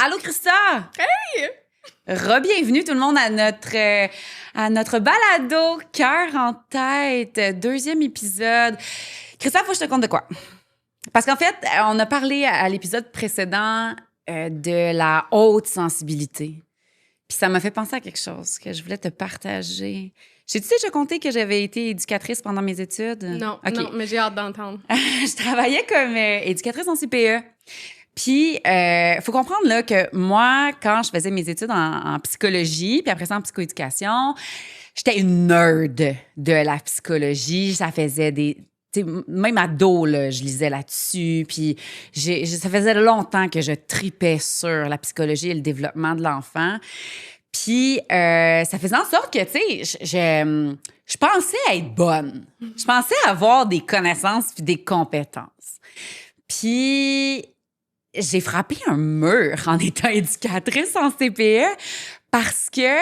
Allô, Christa! Hey! Re-bienvenue tout le monde à notre balado Cœur en tête, deuxième épisode. Christa, faut que je te conte de quoi? Parce qu'en fait, on a parlé à l'épisode précédent de la haute sensibilité. Puis ça m'a fait penser à quelque chose que je voulais te partager. J'ai-tu déjà compté que j'avais été éducatrice pendant mes études? Non, OK. non, mais j'ai hâte d'entendre. Je travaillais comme éducatrice en CPE. Puis, faut comprendre là, que moi, quand je faisais mes études en psychologie, puis après ça en psychoéducation, j'étais une nerd de la psychologie. Ça faisait même ado, là, je lisais là-dessus. Puis, ça faisait longtemps que je tripais sur la psychologie et le développement de l'enfant. Puis, ça faisait en sorte que, tu sais, je pensais être bonne. Je pensais avoir des connaissances puis des compétences. Puis, j'ai frappé un mur en étant éducatrice en CPE parce que,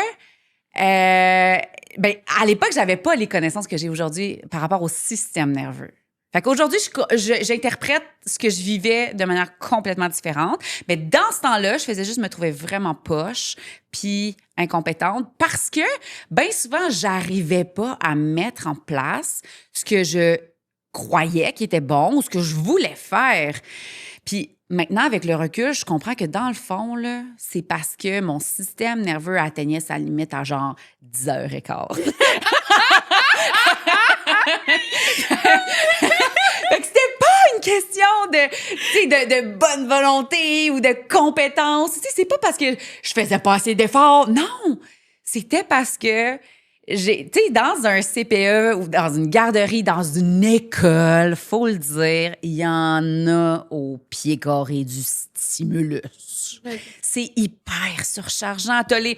à l'époque, j'avais pas les connaissances que j'ai aujourd'hui par rapport au système nerveux. Fait qu'aujourd'hui, j'interprète ce que je vivais de manière complètement différente. Mais dans ce temps-là, je faisais juste me trouver vraiment poche puis incompétente parce que, bien souvent, j'arrivais pas à mettre en place ce que je croyais qui était bon ou ce que je voulais faire. Puis maintenant, avec le recul, je comprends que dans le fond, là, c'est parce que mon système nerveux atteignait sa limite à genre 10h15. Fait que c'était pas une question de bonne volonté ou de compétence. Tu sais, c'est pas parce que je faisais pas assez d'efforts. Non! C'était parce que tu sais, dans un CPE ou dans une garderie, dans une école, faut le dire, il y en a au pied carré du stimulus. Ouais. C'est hyper surchargeant. T'as les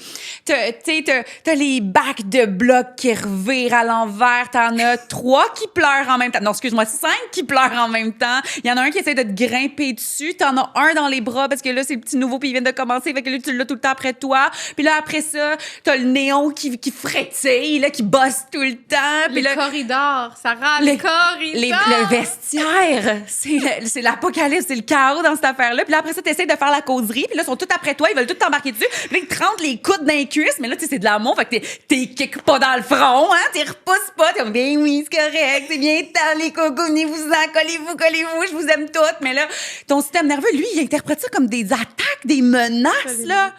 bacs de blocs qui revirent à l'envers. T'en as 3 qui pleurent en même temps. Non, excuse-moi, 5 qui pleurent en même temps. Il y en a un qui essaie de te grimper dessus. T'en as un dans les bras parce que là, c'est le petit nouveau puis il vient de commencer. Fait que là, tu l'as tout le temps après toi. Puis là, après ça, t'as le néon qui frétille, là, qui bosse tout le temps. Puis Les corridors, Sarah, les corridors! Le vestiaire, c'est l'apocalypse, c'est le chaos dans cette affaire-là. Puis là, après ça, t'essaies de faire la causerie. Puis là, ils sont tous après toi, ils veulent tout t'embarquer dessus. Puis là, ils te rentrent les coudes dans les cuisses. Mais là, tu sais, c'est de l'amour. Fait que t'es kick pas dans le front, hein. T'es repousses pas. T'es comme, ben oui, c'est correct. C'est bien temps, les cocos, venez-vous-en, collez-vous, je vous aime toutes. Mais là, ton système nerveux, lui, il interprète ça comme des attaques, des menaces, là.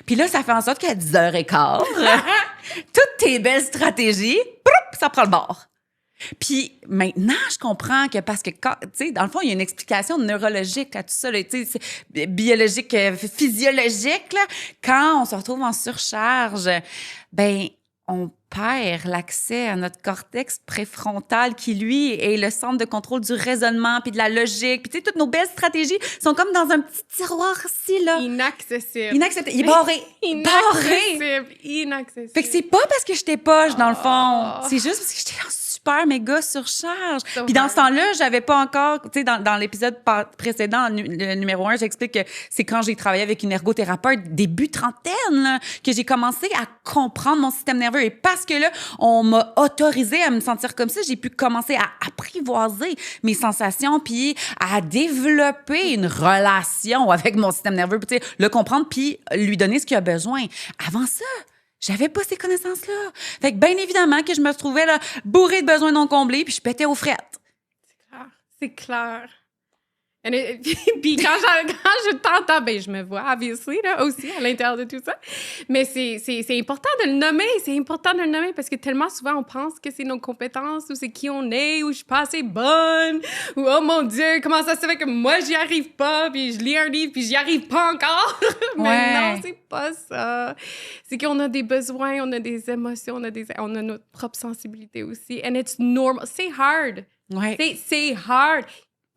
Puis là, ça fait en sorte qu'à 10h15, toutes tes belles stratégies, ça prend le bord. Puis maintenant, je comprends que parce que, tu sais, dans le fond, il y a une explication neurologique à tout ça, tu sais, biologique, physiologique, là. Quand on se retrouve en surcharge, ben on perd l'accès à notre cortex préfrontal qui, lui, est le centre de contrôle du raisonnement puis de la logique. Puis, tu sais, toutes nos belles stratégies sont comme dans un petit tiroir ici, là. Inaccessible. Inaccessible. Il est barré. Inaccessible. Fait que c'est pas parce que j'étais poche, dans le fond. C'est juste parce que j'étais en super méga surcharge. Puis dans ce temps-là, j'avais pas encore, tu sais, dans l'épisode précédent, le numéro 1, j'explique que c'est quand j'ai travaillé avec une ergothérapeute, début trentaine, là, que j'ai commencé à comprendre mon système nerveux. Et parce que là, on m'a autorisé à me sentir comme ça, j'ai pu commencer à apprivoiser mes sensations puis à développer une relation avec mon système nerveux, tu sais, le comprendre puis lui donner ce qu'il a besoin. Avant ça, j'avais pas ces connaissances-là. Fait que bien évidemment que je me retrouvais là, bourrée de besoins non comblés, puis je pétais aux frettes. C'est clair. Puis quand je t'entends, ben je me vois, obviously, là, aussi, à l'intérieur de tout ça. Mais c'est important de le nommer. C'est important de le nommer parce que tellement souvent, on pense que c'est nos compétences ou c'est qui on est ou je suis pas assez bonne ou oh mon Dieu, comment ça se fait que moi, j'y arrive pas puis je lis un livre puis j'y arrive pas encore. Mais non, c'est pas ça. C'est qu'on a des besoins, on a des émotions, on a notre propre sensibilité aussi. And it's normal. C'est hard. Ouais. C'est hard.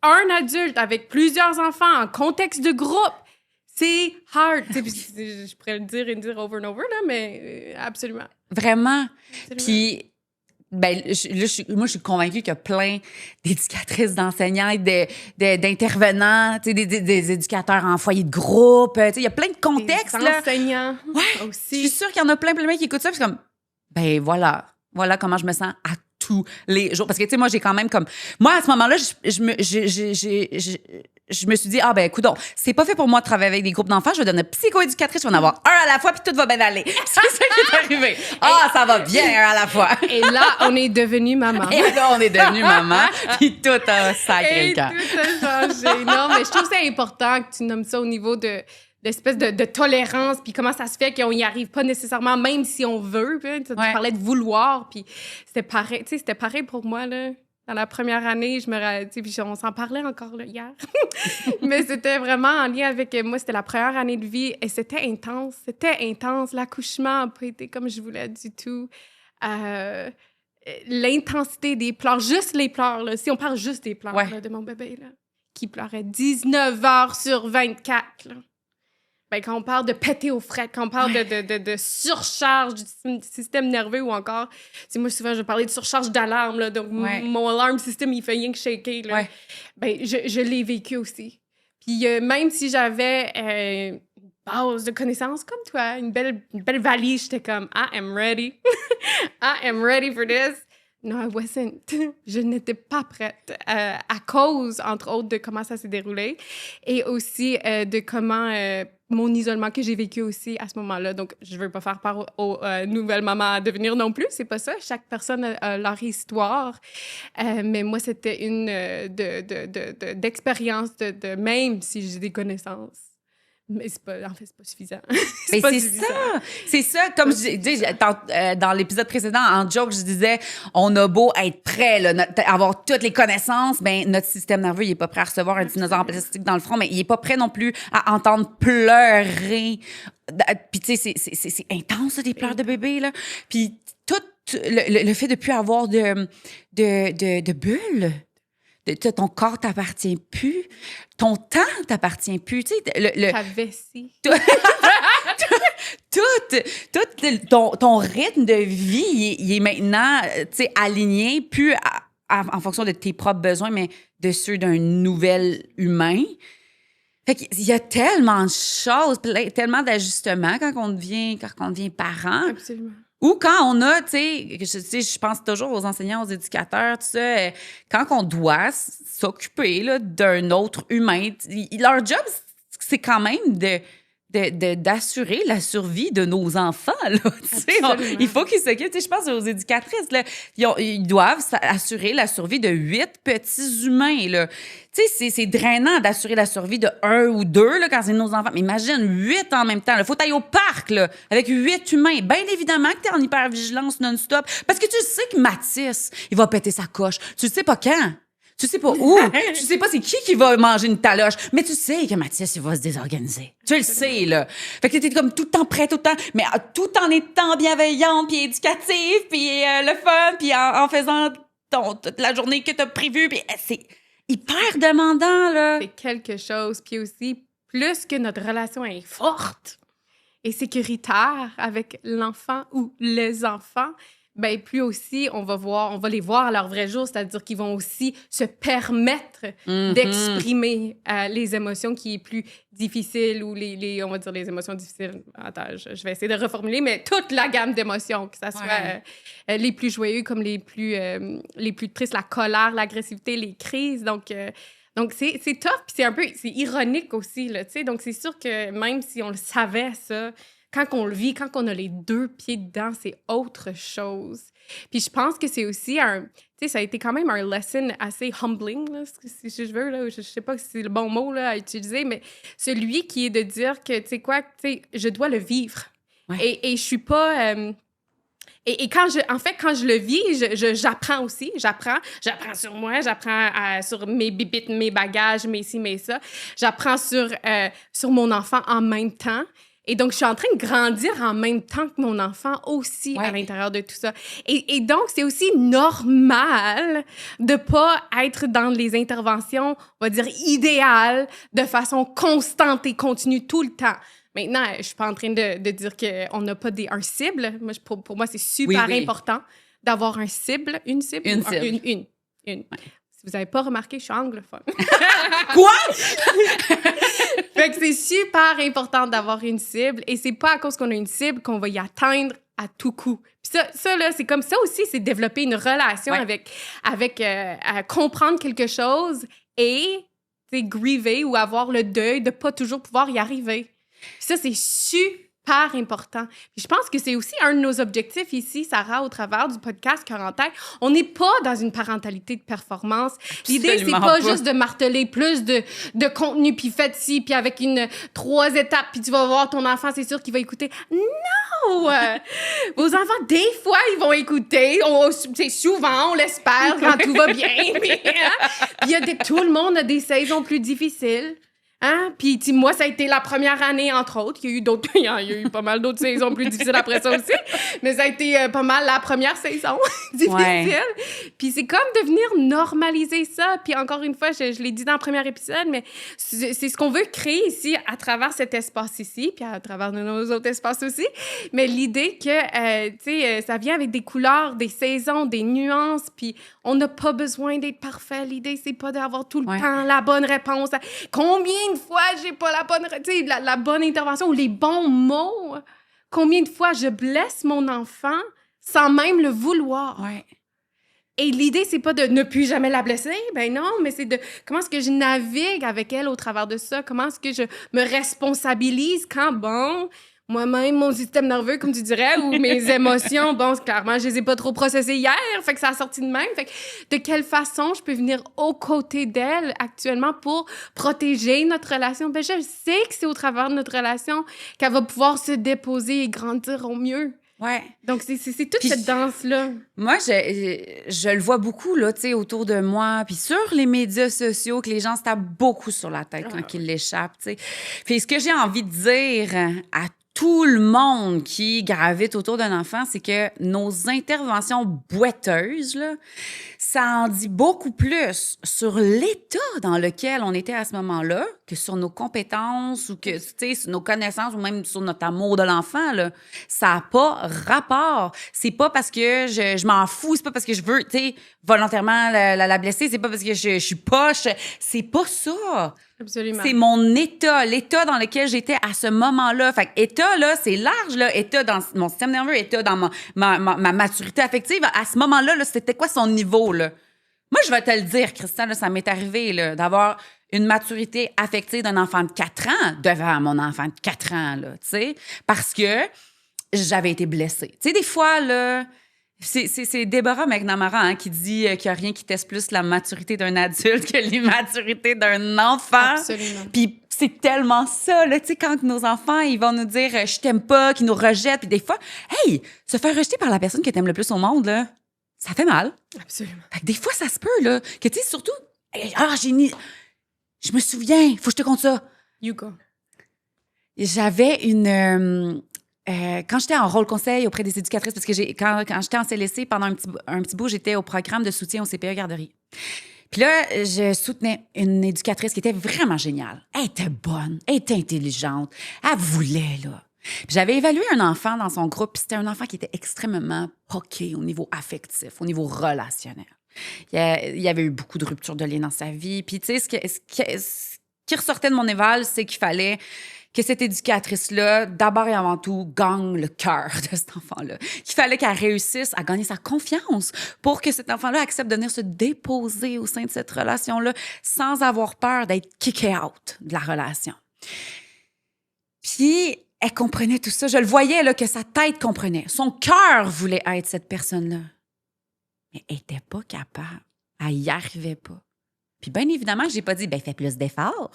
Un adulte avec plusieurs enfants en contexte de groupe, c'est hard. Je pourrais le dire et le dire over and over, là, mais absolument. Vraiment. Absolument. Puis, ben, moi, je suis convaincue qu'il y a plein d'éducatrices, d'enseignants, d'intervenants, tu sais, des éducateurs en foyer de groupe. Tu sais, il y a plein de contextes, des là. enseignants Ouais. aussi. Je suis sûre qu'il y en a plein qui écoutent ça. Puis c'est comme, ben voilà comment je me sens à tous les jours. Parce que, tu sais, moi, j'ai quand même comme... Moi, à ce moment-là, je me suis dit, coudonc, c'est pas fait pour moi de travailler avec des groupes d'enfants. Je vais devenir psychoéducatrice, je vais en avoir un à la fois, puis tout va bien aller. C'est ça qui est arrivé. Ça va bien, un à la fois. Et là, on est devenu maman. Et là, on est devenu maman, puis tout a sacré le camp. Tout a changé. Non, mais je trouve ça important que tu nommes ça au niveau de l'espèce de tolérance, puis comment ça se fait qu'on n'y arrive pas nécessairement, même si on veut. Tu parlais de vouloir, puis c'était pareil. Tu sais, c'était pareil pour moi, là. Dans la première année, puis on s'en parlait encore là, hier. Mais c'était vraiment en lien avec moi. C'était la première année de vie et c'était intense. C'était intense. L'accouchement n'a pas été comme je voulais du tout. L'intensité des pleurs, juste les pleurs, là. Si on parle juste des pleurs là, de mon bébé, là, qui pleurait 19 heures sur 24, là. Ben, quand on parle de péter aux frettes, quand on parle de surcharge du système nerveux ou encore... Moi, souvent, je parlais de surcharge d'alarme, là, donc mon alarme system, il fait rien que shaker. Là. Ben, je l'ai vécu aussi. Puis même si j'avais une base de connaissances comme toi, une belle valise, j'étais comme « I am ready. I am ready for this. » No, I wasn't. Je n'étais pas prête à cause, entre autres, de comment ça s'est déroulé et aussi de comment mon isolement que j'ai vécu aussi à ce moment-là. Donc, je ne veux pas faire part aux nouvelles mamans à devenir non plus. C'est pas ça. Chaque personne a leur histoire. Mais moi, c'était une d'expérience de même si j'ai des connaissances. Mais c'est pas suffisant. C'est ça. Comme je disais dans l'épisode précédent, en joke, je disais, on a beau être prêt, là, avoir toutes les connaissances, ben notre système nerveux, il est pas prêt à recevoir un dinosaure en plastique dans le front, mais il est pas prêt non plus à entendre pleurer. Puis tu sais, c'est intense, des pleurs de bébé, là. Puis tout le fait de plus avoir de bulles. Ton corps t'appartient plus, ton temps t'appartient plus, tu sais ta vessie. Ton rythme de vie, il est maintenant, tu sais, aligné plus en fonction de tes propres besoins, mais de ceux d'un nouvel humain. Fait qu'il y a tellement de choses, tellement d'ajustements quand on devient parent. Absolument. Ou quand on a, tu sais, je pense toujours aux enseignants, aux éducateurs, tout ça, quand on doit s'occuper là, d'un autre humain, leur job, c'est quand même d'assurer la survie de nos enfants. Là, il faut qu'ils s'occupent. Je pense aux éducatrices. Là, ils doivent assurer la survie de 8 petits humains. Là. C'est drainant d'assurer la survie de 1 ou 2 là, quand c'est nos enfants. Mais imagine 8 en même temps. Il faut aller au parc là, avec 8 humains. Bien évidemment que tu es en hypervigilance non-stop. Parce que tu sais que Mathis, il va péter sa coche. Tu sais pas quand. Tu sais pas où. Tu sais pas c'est qui va manger une taloche. Mais tu sais que Mathis, il va se désorganiser. Tu le sais, là. Fait que t'es comme tout le temps prêt, tout le temps, mais tout en étant bienveillante, puis éducative, puis le fun, puis en faisant toute la journée que t'as prévue. Puis c'est hyper demandant, là. C'est quelque chose. Puis aussi, plus que notre relation est forte et sécuritaire avec l'enfant ou les enfants, ben plus aussi on va les voir à leur vrai jour, c'est-à-dire qu'ils vont aussi se permettre d'exprimer les émotions qui est plus difficiles ou on va dire les émotions difficiles. Attends, je vais essayer de reformuler, mais toute la gamme d'émotions, que ça soit les plus joyeux comme les plus tristes, la colère, l'agressivité, les crises. Donc c'est tough, puis c'est ironique aussi, là, tu sais. Donc c'est sûr que même si on le savait, ça, quand on le vit, quand on a les 2 pieds dedans, c'est autre chose. Puis je pense que c'est aussi tu sais, ça a été quand même un lesson assez humbling, là, si je veux, là. Je sais pas si c'est le bon mot, là, à utiliser, mais celui qui est de dire que, tu sais quoi, tu sais, je dois le vivre. Ouais. Et je suis pas... Et quand je le vis, j'apprends aussi. J'apprends sur moi, j'apprends sur mes bibites, mes bagages, mes ci, mes ça. J'apprends sur mon enfant en même temps. Et donc, je suis en train de grandir en même temps que mon enfant aussi à l'intérieur de tout ça. Et donc, c'est aussi normal de pas être dans les interventions, on va dire, idéales, de façon constante et continue tout le temps. Maintenant, je suis pas en train de dire qu'on n'a pas un cible. Moi, pour moi, c'est super important d'avoir une cible. Une cible. Une. Si vous n'avez pas remarqué, je suis anglophone. Quoi? Fait que c'est super important d'avoir une cible. Et c'est pas à cause qu'on a une cible qu'on va y atteindre à tout coup. Puis ça là, c'est comme ça aussi, c'est développer une relation avec à comprendre quelque chose et griever ou avoir le deuil de pas toujours pouvoir y arriver. Puis ça, c'est super important. Puis je pense que c'est aussi un de nos objectifs ici, Sarah, au travers du podcast Cœur en tête. On n'est pas dans une parentalité de performance. L'idée, c'est pas juste de marteler plus de contenu, puis faites ci, puis avec 3 étapes, puis tu vas voir ton enfant, c'est sûr qu'il va écouter. Non! Vos enfants, des fois, ils vont écouter. C'est souvent, on l'espère, quand tout va bien. Mais, puis tout le monde a des saisons plus difficiles. Hein? Puis moi, ça a été la première année, entre autres. Il y a eu pas mal d'autres saisons plus difficiles après ça aussi. Mais ça a été pas mal la première saison difficile. Ouais. Puis c'est comme de venir normaliser ça. Puis encore une fois, je l'ai dit dans le premier épisode, mais c'est ce qu'on veut créer ici à travers cet espace ici, puis à travers nos autres espaces aussi. Mais l'idée que, tu sais, ça vient avec des couleurs, des saisons, des nuances, puis on n'a pas besoin d'être parfait. L'idée, c'est pas d'avoir tout le temps la bonne réponse. Combien de fois j'ai pas la bonne intervention ou les bons mots? Combien de fois je blesse mon enfant sans même le vouloir? Ouais. Et l'idée, c'est pas de ne plus jamais la blesser, ben non, mais c'est de comment est-ce que je navigue avec elle au travers de ça? Comment est-ce que je me responsabilise quand, moi-même, mon système nerveux, comme tu dirais, ou mes émotions, clairement, je les ai pas trop processées hier, fait que ça a sorti de même. Fait que de quelle façon je peux venir aux côtés d'elle actuellement pour protéger notre relation? Ben, je sais que c'est au travers de notre relation qu'elle va pouvoir se déposer et grandir au mieux. Ouais. Donc, c'est toute cette danse-là. Moi, je le vois beaucoup, là, tu sais, autour de moi, puis sur les médias sociaux, que les gens se tapent beaucoup sur la tête quand ils l'échappent, tu sais. Puis ce que j'ai envie de dire à tout le monde qui gravite autour d'un enfant, c'est que nos interventions boiteuses, là, ça en dit beaucoup plus sur l'état dans lequel on était à ce moment-là que sur nos compétences ou que, tu sais, sur nos connaissances ou même sur notre amour de l'enfant, là. Ça n'a pas rapport. C'est pas parce que je m'en fous, c'est pas parce que je veux, tu sais, volontairement la blesser, c'est pas parce que je suis poche. C'est pas ça. Absolument. C'est mon état, l'état dans lequel j'étais à ce moment-là. Fait que état, là, c'est large, là. État dans mon système nerveux, état dans ma maturité affective. À ce moment-là, là, c'était quoi son niveau, là? Moi, je vais te le dire, Christian, là, ça m'est arrivé, là, d'avoir une maturité affective d'un enfant de 4 ans devant mon enfant de 4 ans, là, tu sais, parce que j'avais été blessée. Tu sais, des fois, là... C'est Deborah McNamara qui dit qu'il n'y a rien qui teste plus la maturité d'un adulte que l'immaturité d'un enfant. Absolument. Puis c'est tellement ça, là, tu sais, quand nos enfants, ils vont nous dire « je t'aime pas », qu'ils nous rejettent. Puis des fois, hey, se faire rejeter par la personne que t'aimes le plus au monde, là, ça fait mal. Absolument. Fait que des fois, ça se peut, là, que tu sais, surtout, je me souviens, faut que je te conte ça. You go. J'avais une... quand j'étais en rôle conseil auprès des éducatrices, parce que quand j'étais en CLSC, pendant un petit bout, j'étais au programme de soutien au CPE Garderie. Puis là, je soutenais une éducatrice qui était vraiment géniale. Elle était bonne, elle était intelligente, elle voulait, là. Puis j'avais évalué un enfant dans son groupe, puis c'était un enfant qui était extrêmement poqué au niveau affectif, au niveau relationnel. Il y avait eu beaucoup de ruptures de lien dans sa vie. Puis tu sais, ce qui ressortait de mon éval, c'est qu'il fallait que cette éducatrice-là, d'abord et avant tout, gagne le cœur de cet enfant-là. Qu'il fallait qu'elle réussisse à gagner sa confiance pour que cet enfant-là accepte de venir se déposer au sein de cette relation-là sans avoir peur d'être kické out de la relation. Puis, elle comprenait tout ça. Je le voyais, là, que sa tête comprenait. Son cœur voulait être cette personne-là. Mais elle n'était pas capable. Elle n'y arrivait pas. Puis bien évidemment, j'ai pas dit, fais plus d'efforts.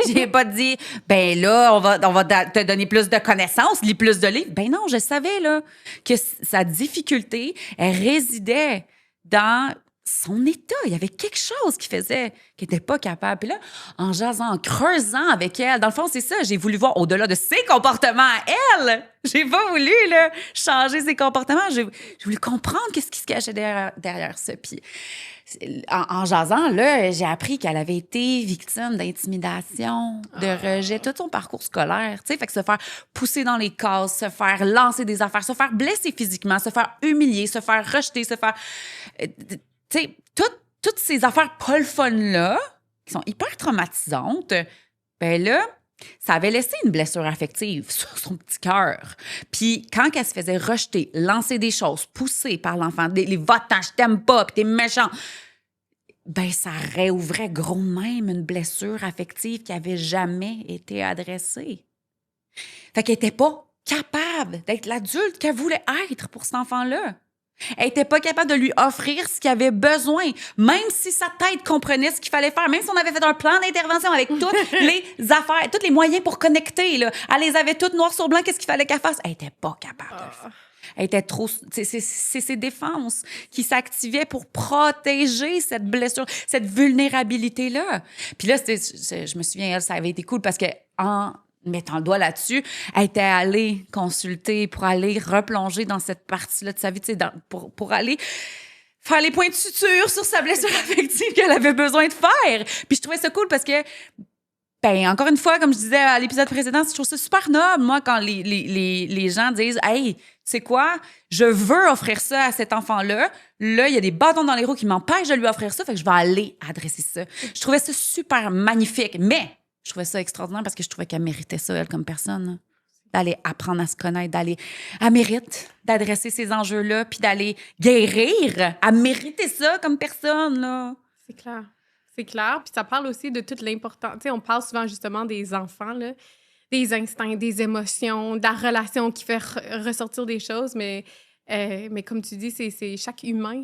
J'ai pas dit, là, on va te donner plus de connaissances, lis plus de livres. Ben non, je savais, là, que sa difficulté, elle résidait dans son état. Il y avait quelque chose qui faisait qu'elle n'était pas capable. Puis là, en jasant, en creusant avec elle, dans le fond, c'est ça, j'ai voulu voir au-delà de ses comportements à elle. J'ai pas voulu, là, changer ses comportements. J'ai voulu comprendre qu'est-ce qui se cachait derrière ça. Puis en jasant, là, j'ai appris qu'elle avait été victime d'intimidation, de rejet, tout son parcours scolaire, tu sais, fait que se faire pousser dans les cases, se faire lancer des affaires, se faire blesser physiquement, se faire humilier, se faire rejeter, se faire... tu sais, toutes ces affaires pas le fun-là, qui sont hyper traumatisantes, ben là, Ça avait laissé une blessure affective sur son petit cœur. Puis quand elle se faisait rejeter, lancer des choses, pousser par l'enfant, les va-t'en, je t'aime pas, puis t'es méchant, ben ça réouvrait gros même une blessure affective qui avait jamais été adressée. Fait qu'elle était pas capable d'être l'adulte qu'elle voulait être pour cet enfant-là. Elle était pas capable de lui offrir ce qu'il avait besoin, même si sa tête comprenait ce qu'il fallait faire, même si on avait fait un plan d'intervention avec toutes les affaires, tous les moyens pour connecter, là. Elle les avait toutes noir sur blanc, qu'est-ce qu'il fallait qu'elle fasse? Elle était pas capable de le faire. Elle était trop... C'est ses défenses qui s'activaient pour protéger cette blessure, cette vulnérabilité-là. Puis là, je me souviens, elle, ça avait été cool parce que en mettant le doigt là-dessus, elle était allée consulter pour aller replonger dans cette partie-là de sa vie, tu sais, pour aller faire les points de suture sur sa blessure affective qu'elle avait besoin de faire. Puis je trouvais ça cool parce que, ben encore une fois, comme je disais à l'épisode précédent, je trouve ça super noble, moi, quand les gens disent « Hey, tu sais quoi? Je veux offrir ça à cet enfant-là. Là, il y a des bâtons dans les roues qui m'empêchent de lui offrir ça, fait que je vais aller adresser ça. » Je trouvais ça super magnifique, mais je trouvais ça extraordinaire parce que je trouvais qu'elle méritait ça, elle, comme personne. Là. D'aller apprendre à se connaître, Elle mérite d'adresser ces enjeux-là puis d'aller guérir. Elle méritait ça comme personne, là. C'est clair. C'est clair. Puis ça parle aussi de toute l'importance. Tu sais, on parle souvent justement des enfants, là, des instincts, des émotions, de la relation qui fait ressortir des choses. Mais comme tu dis, c'est chaque humain.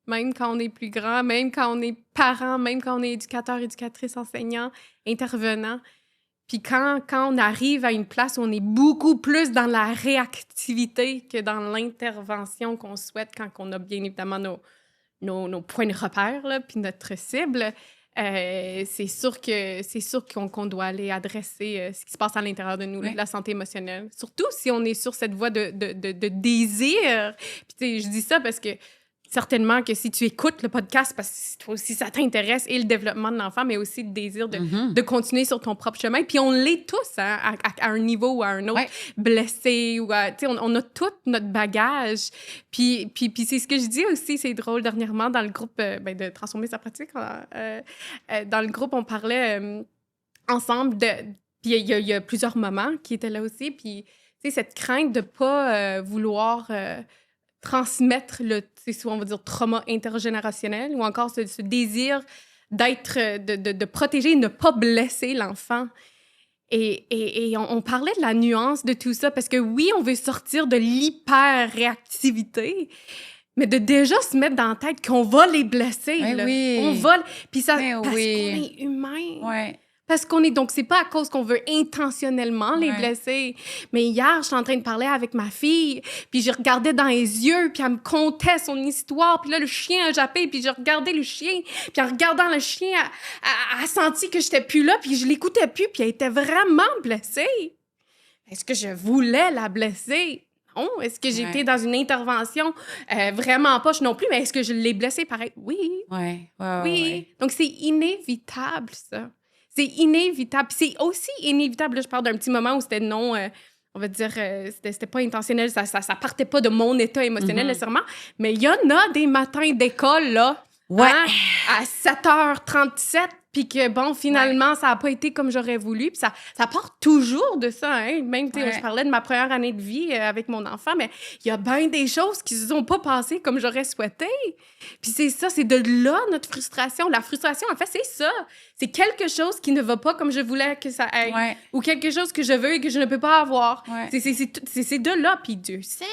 Même quand on est plus grand, même quand on est parent, même quand on est éducateur, éducatrice, enseignant, intervenant. Puis quand on arrive à une place où on est beaucoup plus dans la réactivité que dans l'intervention qu'on souhaite quand on a bien évidemment nos points de repère, là, puis notre cible, c'est sûr qu'on doit aller adresser ce qui se passe à l'intérieur de nous, là, la santé émotionnelle. Surtout si on est sur cette voie de désir. Puis tu sais, je dis ça parce que certainement que si tu écoutes le podcast, parce que toi aussi, ça t'intéresse, et le développement de l'enfant, mais aussi le désir de continuer sur ton propre chemin. Puis on l'est tous, hein, à un niveau ou à un autre, blessé, ou on a tout notre bagage. Puis c'est ce que je dis aussi, c'est drôle, dernièrement, dans le groupe de Transformer sa pratique, dans le groupe, on parlait ensemble de... Puis il y a plusieurs mamans qui étaient là aussi, puis tu sais, cette crainte de pas vouloir... transmettre soit on va dire trauma intergénérationnel ou encore ce désir de protéger et ne pas blesser l'enfant. Et on parlait de la nuance de tout ça parce que oui, on veut sortir de l'hyper-réactivité, mais de déjà se mettre dans la tête qu'on va les blesser. Mais là. oui. On va... Puis ça, Mais parce oui. qu'on est humain. Ouais. Parce qu'on est... Donc, c'est pas à cause qu'on veut intentionnellement les blesser. Mais hier, j'étais en train de parler avec ma fille, puis je regardais dans les yeux, puis elle me contait son histoire, puis là, le chien a jappé, puis je regardais le chien, puis en regardant le chien, elle a senti que j'étais plus là, puis je l'écoutais plus, puis elle était vraiment blessée. Est-ce que je voulais la blesser? Non. Est-ce que j'étais dans une intervention vraiment poche non plus, mais est-ce que je l'ai blessée pareil? Oui. Oui. Donc, c'est inévitable, ça. C'est inévitable. Puis c'est aussi inévitable, là, je parle d'un petit moment où c'était non, on va dire, c'était pas intentionnel, ça partait pas de mon état émotionnel nécessairement, mais il y en a des matins d'école, là, à 7h37, puis que, bon, finalement, ça a pas été comme j'aurais voulu, puis ça part toujours de ça, hein. Même, tu sais, je parlais de ma première année de vie avec mon enfant, mais il y a bien des choses qui se sont pas passées comme j'aurais souhaité. Puis c'est ça, c'est de là notre frustration. La frustration, en fait, c'est ça. C'est quelque chose qui ne va pas comme je voulais que ça aille. Ou quelque chose que je veux et que je ne peux pas avoir. C'est de là. Puis Dieu sait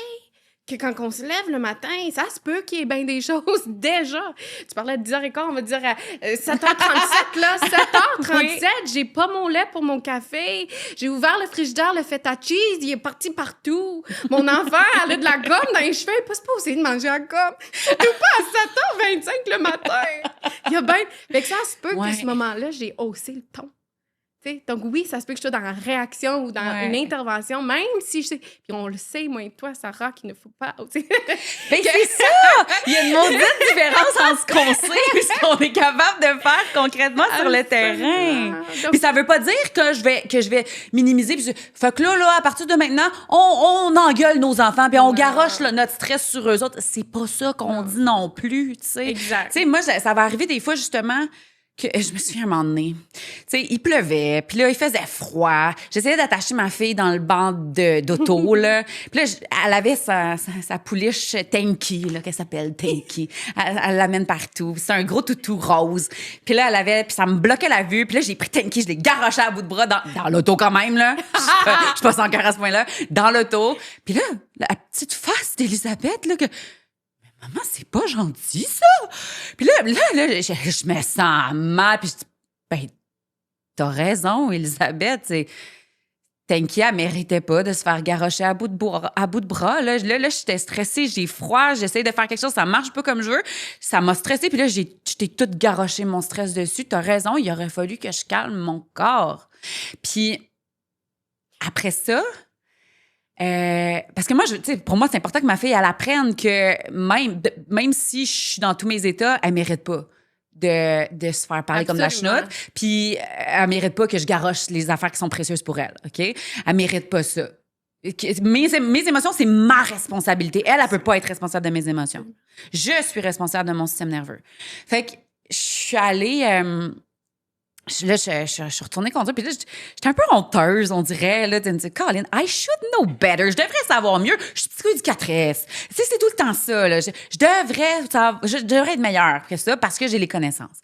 que quand on se lève le matin, ça se peut qu'il y ait bien des choses déjà. Tu parlais de 10h15, on va dire à 7h37, là, 7h37, j'ai pas mon lait pour mon café, j'ai ouvert le frigidaire, le feta cheese, il est parti partout. Mon enfant, elle a de la gomme dans les cheveux, elle n'est pas supposée de manger la gomme. Surtout pas à 7h25 le matin. Il y a bien... Fait que ça se peut qu'à ce moment-là, j'ai haussé le ton. T'sais, donc oui, ça se peut que je sois dans la réaction ou dans une intervention, même si je sais... Puis on le sait, moi et toi, Sarah, qu'il ne faut pas... Mais c'est ça! Il y a une maudite différence entre ce qu'on sait et ce qu'on est capable de faire concrètement sur le terrain. Donc... Puis ça veut pas dire que je vais minimiser. Puis fait que là, à partir de maintenant, on engueule nos enfants puis on garoche notre stress sur eux autres. C'est pas ça qu'on dit non plus, tu sais. Exact. Tu sais, moi, ça va arriver des fois, justement... que je me souviens un moment donné, tu sais, il pleuvait, puis là, il faisait froid. J'essayais d'attacher ma fille dans le banc d'auto, là. Puis là, elle avait sa pouliche Tanky, là, qu'elle s'appelle Tanky. Elle l'amène partout. C'est un gros toutou rose. Puis là, puis ça me bloquait la vue. Puis là, j'ai pris Tanky, je l'ai garoché à bout de bras dans l'auto quand même, là. Je suis pas sans cœur à ce point-là. Dans l'auto. Puis là, la petite face d'Elisabeth, là, que... Maman, c'est pas gentil, ça! Puis là, je me sens mal. Puis je dis, ben, t'as raison, Elisabeth. Tanky, elle méritait pas de se faire garrocher à bout de bras. Là, j'étais stressée, j'ai froid, j'essaie de faire quelque chose, ça marche pas comme je veux. Ça m'a stressée. Puis là, j'étais toute garoché mon stress dessus. T'as raison, il aurait fallu que je calme mon corps. Puis après ça... parce que moi, pour moi, c'est important que ma fille, elle apprenne que même si je suis dans tous mes états, elle mérite pas de se faire parler comme de la chenoute. Puis elle mérite pas que je garoche les affaires qui sont précieuses pour elle, OK? Elle mérite pas ça. Mes émotions, c'est ma responsabilité. Elle peut pas être responsable de mes émotions. Je suis responsable de mon système nerveux. Fait que je suis allée... Là, je suis retournée conduire, puis là, j'étais un peu honteuse, on dirait, là, de me dire, Colin, I should know better. Je devrais savoir mieux. Je suis psychoéducatrice. Tu sais, c'est tout le temps ça, là. Je devrais être meilleure que ça parce que j'ai les connaissances.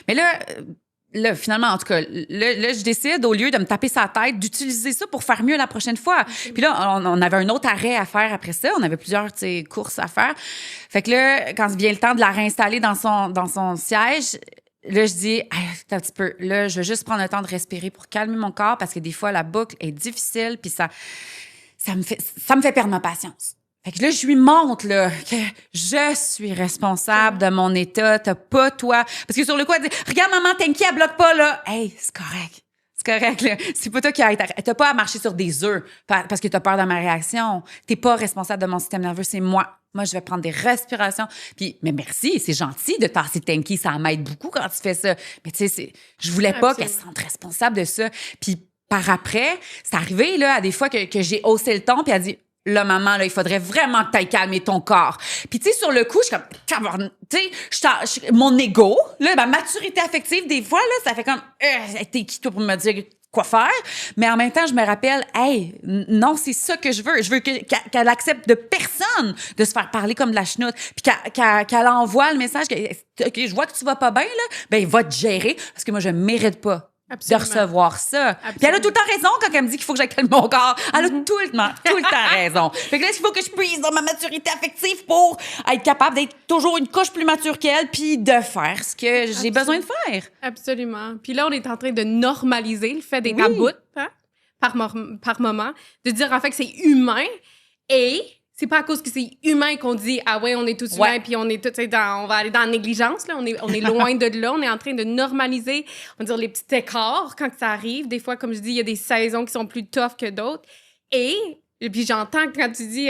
Mais là, finalement, en tout cas, là, je décide, au lieu de me taper sa tête, d'utiliser ça pour faire mieux la prochaine fois. Puis là, on avait un autre arrêt à faire après ça. On avait plusieurs, courses à faire. Fait que là, quand vient le temps de la réinstaller dans son siège, là, je dis, un petit peu, là, je veux juste prendre le temps de respirer pour calmer mon corps parce que des fois, la boucle est difficile puis ça me fait perdre ma patience. Fait que là, je lui montre, là, que je suis responsable de mon état, t'as pas toi. Parce que sur le coup, elle dit, regarde, maman, Tanky, elle bloque pas, là. Hey, c'est correct. C'est correct, là. C'est pas toi qui t'as pas à marcher sur des œufs parce que t'as peur de ma réaction. T'es pas responsable de mon système nerveux, c'est moi. Moi, je vais prendre des respirations. Puis, mais merci, c'est gentil de tasser Tanky, ça m'aide beaucoup quand tu fais ça. Mais tu sais, je voulais pas qu'elle se sente responsable de ça. Puis, par après, c'est arrivé, là, à des fois que j'ai haussé le ton, puis elle dit, là, maman, là, il faudrait vraiment que t'ailles calmer ton corps. Puis, tu sais, sur le coup, je suis comme, tu sais, mon ego, là, ma maturité affective, des fois, là, ça fait comme, t'es qui, toi, pour me dire quoi faire? Mais en même temps, je me rappelle, hey, non, c'est ça que je veux. Je veux qu'elle accepte de personne de se faire parler comme de la chenoute. Puis qu'elle envoie le message que, OK, je vois que tu vas pas bien, là, ben, va te gérer, parce que moi, je mérite pas. Absolument. De recevoir ça. Absolument. Puis elle a tout le temps raison quand elle me dit qu'il faut que j'aille calmer mon corps. Elle a tout le temps raison. Fait que là, il faut que je puise dans ma maturité affective pour être capable d'être toujours une couche plus mature qu'elle puis de faire ce que j'ai besoin de faire. Absolument. Puis là, on est en train de normaliser le fait d'être à bout, hein, par moment, de dire en fait que c'est humain et... C'est pas à cause que c'est humain qu'on dit « Ah ouais, on est tous humains, puis on est tous, on va aller dans la négligence. » Là. On est loin de là. On est en train de normaliser, on va dire, les petits écarts quand ça arrive. Des fois, comme je dis, il y a des saisons qui sont plus tough que d'autres. Et puis j'entends que quand tu dis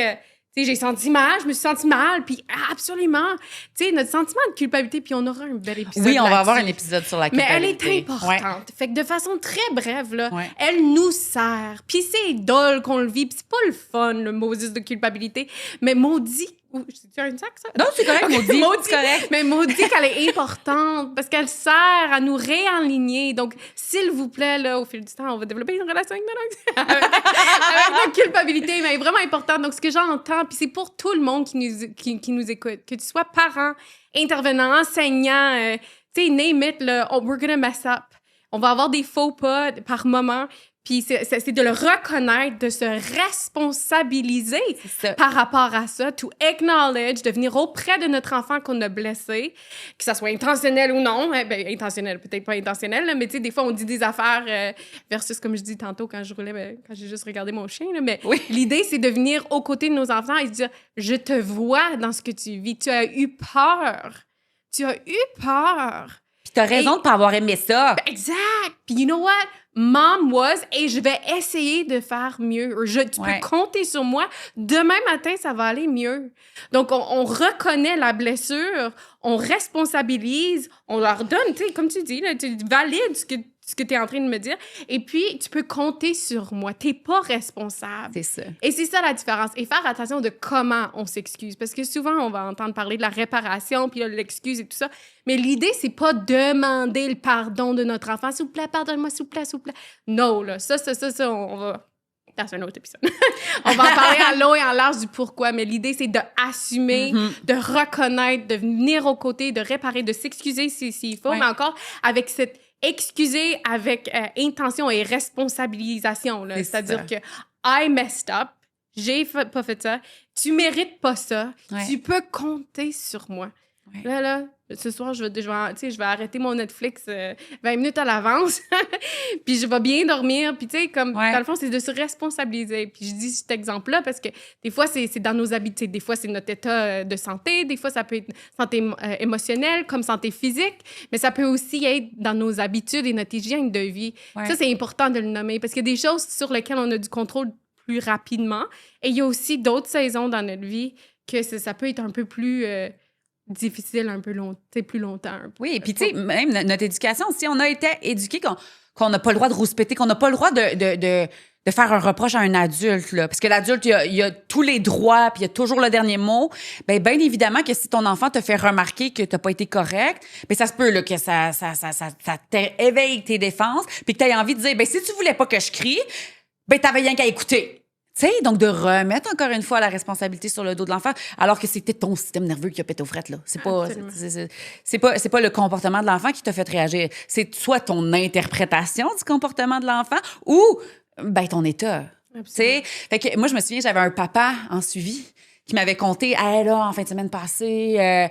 tu sais, j'ai senti mal, je me suis senti mal, puis absolument, tu sais, notre sentiment de culpabilité, puis on aura un bel épisode. Oui, on va avoir un épisode sur la culpabilité. Mais elle est importante. Fait que de façon très brève, là, elle nous sert. Puis c'est dole qu'on le vit, puis c'est pas le fun, le Moses de culpabilité, mais maudit. C'est un sac, ça? Non, c'est correct, maudit. C'est correct. Mais maudit qu'elle est importante parce qu'elle sert à nous réaligner. Donc, s'il vous plaît, là, au fil du temps, on va développer une relation avec la culpabilité, mais elle est vraiment importante. Donc, ce que j'entends, puis c'est pour tout le monde qui nous écoute, que tu sois parent, intervenant, enseignant, tu sais, name it, là, we're gonna mess up. On va avoir des faux pas par moment. Puis c'est de le reconnaître, de se responsabiliser par rapport à ça, to acknowledge, de venir auprès de notre enfant qu'on a blessé, que ça soit intentionnel ou non. Ben, intentionnel, peut-être pas intentionnel, là, mais tu sais, des fois, on dit des affaires versus, comme je dis tantôt, quand je roulais, quand j'ai juste regardé mon chien. Là, mais l'idée, c'est de venir aux côtés de nos enfants et de dire « Je te vois dans ce que tu vis. Tu as eu peur. Tu as eu peur. » Puis t'as raison de pas avoir aimé ça. Ben, exact. Puis you know what? Mom was, et je vais essayer de faire mieux. Tu peux compter sur moi. Demain matin, ça va aller mieux. Donc, on reconnaît la blessure, on responsabilise, on leur donne, tu sais, comme tu dis, là, tu valides ce que tu es en train de me dire. Et puis, tu peux compter sur moi. Tu n'es pas responsable. C'est ça. Et c'est ça la différence. Et faire attention de comment on s'excuse. Parce que souvent, on va entendre parler de la réparation, puis là, l'excuse et tout ça. Mais l'idée, c'est pas demander le pardon de notre enfant. S'il vous plaît, pardonne-moi, s'il vous plaît, s'il vous plaît. Non, là, ça, on va... C'est un autre épisode. On va en parler en long et en large du pourquoi, mais l'idée, c'est d'assumer, de reconnaître, de venir aux côtés, de réparer, de s'excuser s'il faut, mais encore avec cette excuser avec intention et responsabilisation. Là. C'est-à-dire que I messed up, j'ai pas fait ça, tu mérites pas ça, tu peux compter sur moi. Là, ce soir, je vais arrêter mon Netflix 20 minutes à l'avance, puis je vais bien dormir, puis tu sais, comme, dans le fond, c'est de se responsabiliser. Puis je dis cet exemple-là parce que des fois, c'est dans nos habitudes, des fois, c'est notre état de santé, des fois, ça peut être santé émotionnelle comme santé physique, mais ça peut aussi être dans nos habitudes et notre hygiène de vie. Ça, c'est important de le nommer parce qu'il y a des choses sur lesquelles on a du contrôle plus rapidement, et il y a aussi d'autres saisons dans notre vie que ça peut être un peu plus... difficile un peu plus longtemps. Oui, et puis tu sais, même notre éducation, si on a été éduqué qu'on n'a pas le droit de rouspéter, qu'on n'a pas le droit de faire un reproche à un adulte, là, parce que l'adulte, il a tous les droits, puis il a toujours le dernier mot, bien évidemment que si ton enfant te fait remarquer que tu n'as pas été correct, bien ça se peut là, que ça éveille tes défenses, puis que tu aies envie de dire, bien si tu voulais pas que je crie, bien t'avais rien qu'à écouter. Tu sais, donc de remettre encore une fois la responsabilité sur le dos de l'enfant, alors que c'était ton système nerveux qui a pété aux frettes, là. C'est pas le comportement de l'enfant qui t'a fait réagir. C'est soit ton interprétation du comportement de l'enfant ou, ben, ton état. Tu sais? Fait que moi, je me souviens, j'avais un papa en suivi qui m'avait conté, hey, là, en fin de semaine passée,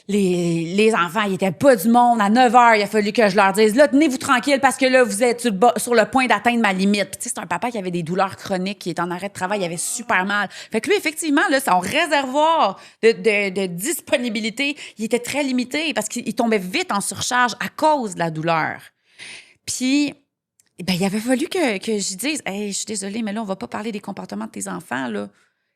les enfants, ils étaient pas du monde. À 9h, il a fallu que je leur dise, là, tenez-vous tranquille parce que là, vous êtes sur le point d'atteindre ma limite. Puis, tu sais, c'est un papa qui avait des douleurs chroniques, qui est en arrêt de travail, il avait super mal. Fait que lui, effectivement, là, son réservoir de disponibilité, il était très limité parce qu'il tombait vite en surcharge à cause de la douleur. Puis, ben, il avait fallu que je dise, hey, je suis désolée, mais là, on va pas parler des comportements de tes enfants, là.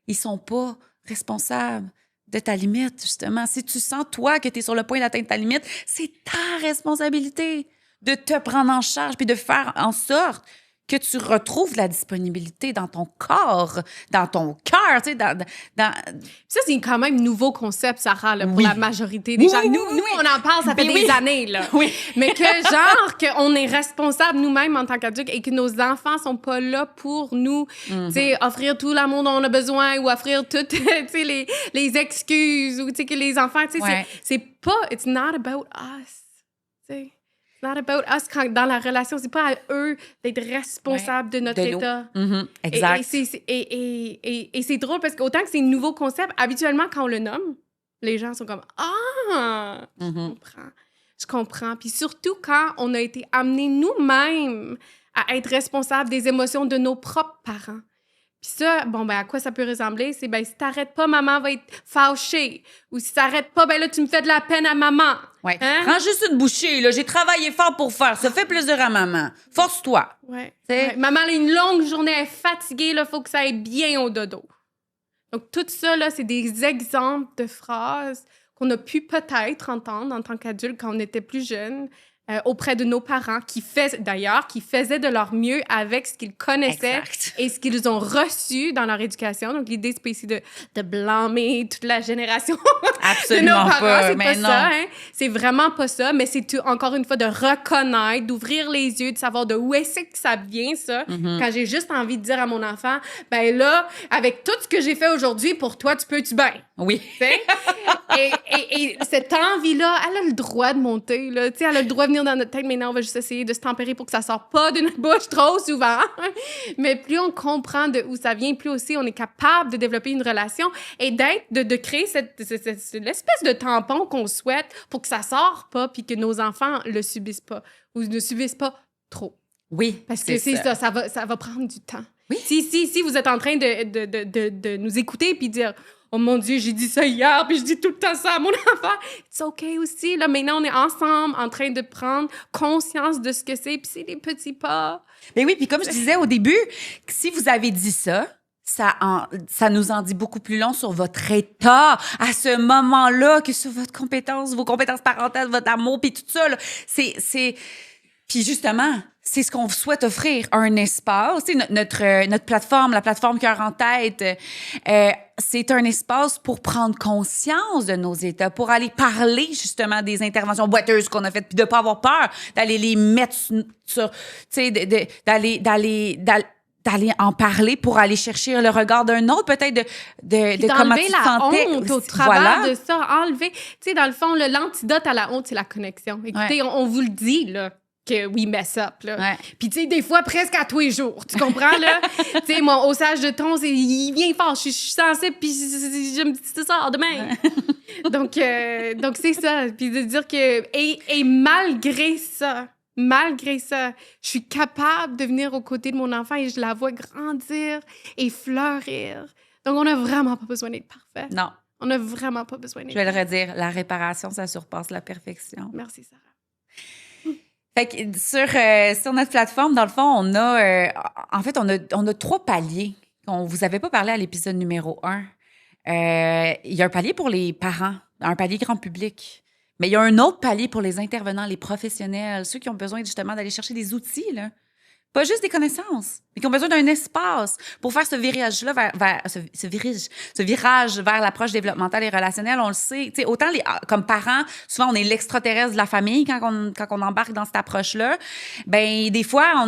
Ils sont pas responsables de ta limite, justement. Si tu sens, toi, que tu es sur le point d'atteindre ta limite, c'est ta responsabilité de te prendre en charge puis de faire en sorte que tu retrouves la disponibilité dans ton corps, dans ton cœur, tu sais, dans... Ça, c'est quand même nouveau concept, Sarah, là, pour la majorité des gens. Nous, on en parle, ça fait des années, là. Oui. Mais que genre, qu'on est responsable nous-mêmes en tant qu'adultes et que nos enfants sont pas là pour nous, tu sais, offrir tout l'amour dont on a besoin ou offrir toutes, tu sais, les excuses ou, tu sais, que les enfants, tu sais, c'est pas... It's not about us, tu sais. Not about us. Dans la relation, c'est pas à eux d'être responsables de notre état. Exact. Et c'est drôle parce qu'autant que c'est un nouveau concept, habituellement, quand on le nomme, les gens sont comme « Ah! Je comprends. » Puis surtout quand on a été amenés nous-mêmes à être responsables des émotions de nos propres parents. Puis ça, bon, ben, à quoi ça peut ressembler? C'est, ben, si t'arrêtes pas, maman va être fâchée. Ou si t'arrêtes pas, ben là, tu me fais de la peine à maman. Ouais. Hein? Prends juste une bouchée, là. J'ai travaillé fort pour faire. Ça fait plaisir à maman. Force-toi. Ouais. Maman a une longue journée, elle est fatiguée, là. Faut que ça aille bien au dodo. Donc, tout ça, là, c'est des exemples de phrases qu'on a pu peut-être entendre en tant qu'adulte quand on était plus jeune. Auprès de nos parents, qui faisaient de leur mieux avec ce qu'ils connaissaient et ce qu'ils ont reçu dans leur éducation. Donc, l'idée, c'est pas ici de blâmer toute la génération de nos parents. C'est pas ça, hein? C'est vraiment pas ça, mais c'est encore une fois de reconnaître, d'ouvrir les yeux, de savoir de où est-ce que ça vient, ça. Quand j'ai juste envie de dire à mon enfant, ben là, avec tout ce que j'ai fait aujourd'hui, pour toi, tu peux-tu bien? Oui. Et cette envie-là, elle a le droit de monter, là. Tu sais, elle a le droit de venir dans notre tête. Maintenant, on va juste essayer de se tempérer pour que ça sorte pas de notre bouche trop souvent. Mais plus on comprend de où ça vient, plus aussi on est capable de développer une relation et de créer l'espèce de tampon qu'on souhaite pour que ça sorte pas puis que nos enfants le subissent pas ou ne subissent pas trop. Oui, parce que c'est ça va prendre du temps. Oui. Si vous êtes en train de nous écouter puis dire « Oh mon Dieu, j'ai dit ça hier, puis je dis tout le temps ça à mon enfant. » C'est OK aussi. Là, maintenant, on est ensemble en train de prendre conscience de ce que c'est, puis c'est des petits pas. Mais oui, puis comme je disais au début, si vous avez dit ça nous en dit beaucoup plus long sur votre état à ce moment-là que sur votre compétence, vos compétences parentales, votre amour, puis tout ça. Là. Puis justement, c'est ce qu'on souhaite offrir, un espace. Tu sais, notre plateforme, la plateforme Cœur en tête, c'est un espace pour prendre conscience de nos états, pour aller parler justement des interventions boiteuses qu'on a faites, puis de pas avoir peur d'aller les mettre sur, tu sais, d'aller en parler pour aller chercher le regard d'un autre, peut-être de comment tu te sentais. Honte au travers de ça, enlever. Tu sais, dans le fond, l'antidote à la honte, c'est la connexion. Écoutez, on vous le dit, là, que we mess up, là. Ouais. Puis, tu sais, des fois, presque à tous les jours. Tu comprends, là? Tu sais, mon haussage de ton, il vient fort. Je suis sensible, puis je me dis, c'est ça, demain. Donc, c'est ça. Puis de dire que... Et malgré ça, je suis capable de venir aux côtés de mon enfant et je la vois grandir et fleurir. Donc, on n'a vraiment pas besoin d'être parfait. Non. On n'a vraiment pas besoin d'être Je vais le redire, la réparation, ça surpasse la perfection. Merci, Sarah. Fait que sur notre plateforme, dans le fond, on a... en fait, on a 3 paliers. On vous avait pas parlé à l'épisode numéro 1. Il y a un palier pour les parents, un palier grand public. Mais il y a un autre palier pour les intervenants, les professionnels, ceux qui ont besoin justement d'aller chercher des outils, là. Pas juste des connaissances, mais qui ont besoin d'un espace pour faire ce virage-là vers ce virage vers l'approche développementale et relationnelle. On le sait, tu sais, autant comme parents, souvent on est l'extraterrestre de la famille quand on embarque dans cette approche-là. Ben des fois,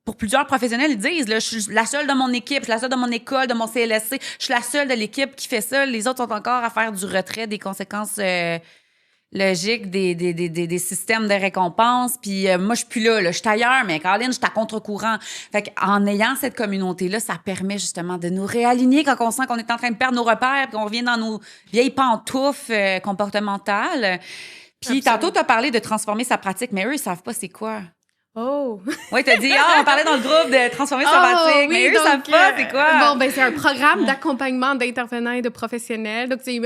pour plusieurs professionnels, ils disent, là, je suis la seule de mon équipe, je suis la seule de mon école, de mon CLSC, je suis la seule de l'équipe qui fait ça. Les autres sont encore à faire du retrait des conséquences logique des systèmes de récompense. Puis moi, je suis plus là, je suis ailleurs, mais Caroline, je suis à contre-courant. Fait qu'en ayant cette communauté-là, ça permet justement de nous réaligner quand on sent qu'on est en train de perdre nos repères, qu'on revient dans nos vieilles pantoufles comportementales. Puis tantôt, tu as parlé de transformer sa pratique, mais eux, ils savent pas c'est quoi. Oh! Oui, t'as dit, on parlait dans le groupe de transformer sa pratique, mais eux, ils savent pas c'est quoi. Bon, ben c'est un programme d'accompagnement d'intervenants et de professionnels. Donc, c'est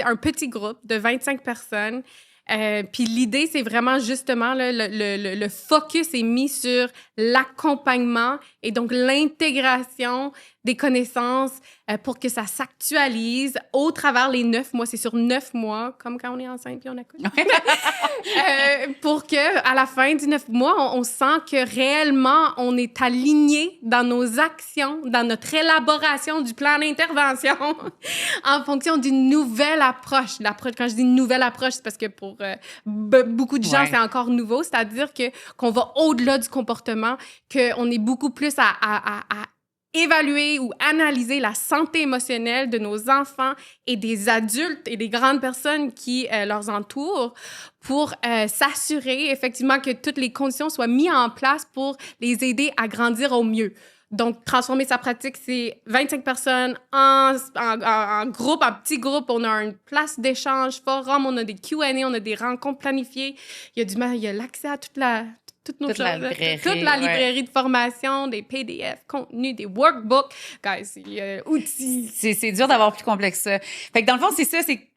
un petit groupe de 25 personnes. Puis l'idée, c'est vraiment justement, là, le focus est mis sur l'accompagnement et donc l'intégration des connaissances pour que ça s'actualise au travers les 9 mois. C'est sur 9 mois, comme quand on est enceinte puis on accouche. Pour que à la fin du 9 mois, on sent que réellement, on est aligné dans nos actions, dans notre élaboration du plan d'intervention en fonction d'une nouvelle approche. Quand je dis nouvelle approche, c'est parce que pour beaucoup de gens, c'est encore nouveau. C'est-à-dire qu'on va au-delà du comportement, qu'on est beaucoup plus à évaluer ou analyser la santé émotionnelle de nos enfants et des adultes et des grandes personnes qui leur entourent pour s'assurer effectivement que toutes les conditions soient mises en place pour les aider à grandir au mieux. Donc, transformer sa pratique, c'est 25 personnes en groupe, en petit groupe. On a une place d'échange, forum, on a des Q&A, on a des rencontres planifiées. Il y a l'accès à toute la librairie de formation, des PDF, contenus, des workbooks. Guys, il y a outils. C'est dur d'avoir plus complexe que ça. Fait que dans le fond, c'est ça, c'est...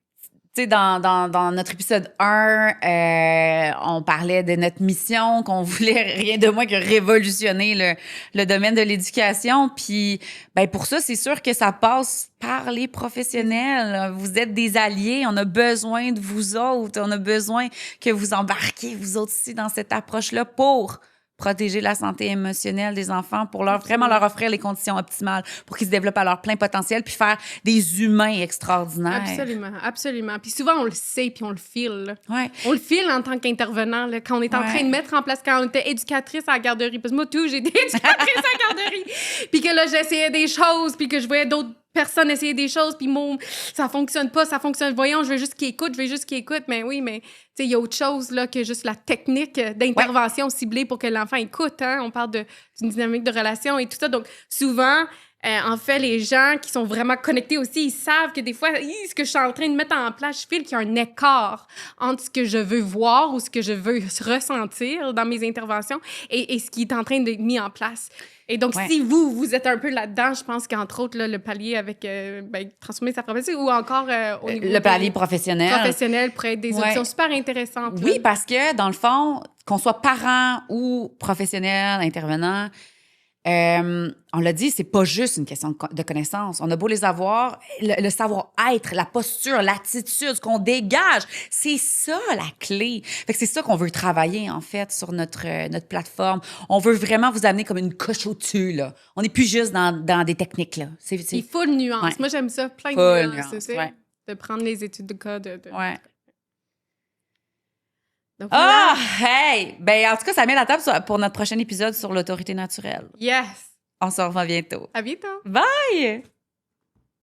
Tu sais, dans notre épisode 1, on parlait de notre mission, qu'on voulait rien de moins que révolutionner le domaine de l'éducation. Puis, ben pour ça, c'est sûr que ça passe par les professionnels. Vous êtes des alliés. On a besoin de vous autres. On a besoin que vous embarquiez, vous autres aussi, dans cette approche-là pour protéger la santé émotionnelle des enfants, pour vraiment leur offrir les conditions optimales pour qu'ils se développent à leur plein potentiel puis faire des humains extraordinaires. Absolument, absolument. Puis souvent, on le sait puis on le file. Là. Ouais. On le file en tant qu'intervenant, là, quand on est en train de mettre en place, quand on était éducatrice à la garderie. Parce que moi, j'ai été éducatrice à la garderie. Puis que là, j'essayais des choses puis que je voyais d'autres personnes essayer des choses, puis ça fonctionne pas, ça fonctionne. Voyons, je veux juste qu'il écoute. Mais oui, mais tu sais, il y a autre chose là, que juste la technique d'intervention ciblée pour que l'enfant écoute. Hein? On parle d'une dynamique de relation et tout ça. Donc, souvent, en fait, les gens qui sont vraiment connectés aussi, ils savent que des fois, ce que je suis en train de mettre en place, je file qu'il y a un écart entre ce que je veux voir ou ce que je veux ressentir dans mes interventions et ce qui est en train d'être mis en place. Et donc, si vous êtes un peu là-dedans, je pense qu'entre autres, là, le palier avec transformer sa profession ou encore au niveau le palier professionnel pourrait être des options super intéressantes. Oui, parce que dans le fond, qu'on soit parent ou professionnel, intervenant, On l'a dit, c'est pas juste une question de connaissances. On a beau les avoir, le savoir-être, la posture, l'attitude, ce qu'on dégage, c'est ça la clé. Fait que c'est ça qu'on veut travailler, en fait, sur notre plateforme. On veut vraiment vous amener comme une coche au-dessus, là. On n'est plus juste dans des techniques, là. Il faut une nuance. Ouais. Moi, j'aime ça, plein Full de nuances. nuance, Tu sais, ouais. de prendre les études de cas. Ouais. Donc, Ah, voilà. hey! Ben, en tout cas, ça met la table pour notre prochain épisode sur l'autorité naturelle. Yes! On se revoit bientôt. À bientôt! Bye!